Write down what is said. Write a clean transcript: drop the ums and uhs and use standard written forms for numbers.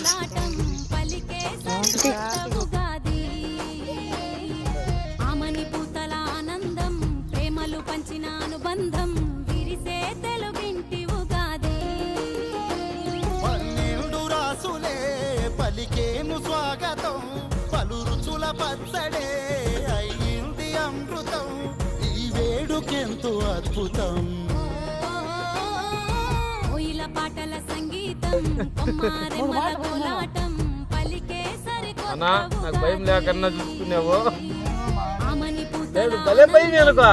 కోలాటం పలికే సరికొత్త ఉగాది. ఆమని పూతల ఆనందం ప్రేమలు పంచిన అనుబంధం విరిసే తెలుగింటి ఉగాది. 12 రాసులే పలికేను స్వాగతం పలు రుచుల పచ్చడే అయ్యింది అమృతం ఈ వేడుకెంతో అద్భుతం. కోయిల పాటల సంగీతం కొమ్మారెమ్మల కోలాటం పలికే సరికొత్త అన్నా నాకు భయం లేకన్నా చూసుకున్నావు. ఆమని పూతల భలే భయం అనుకో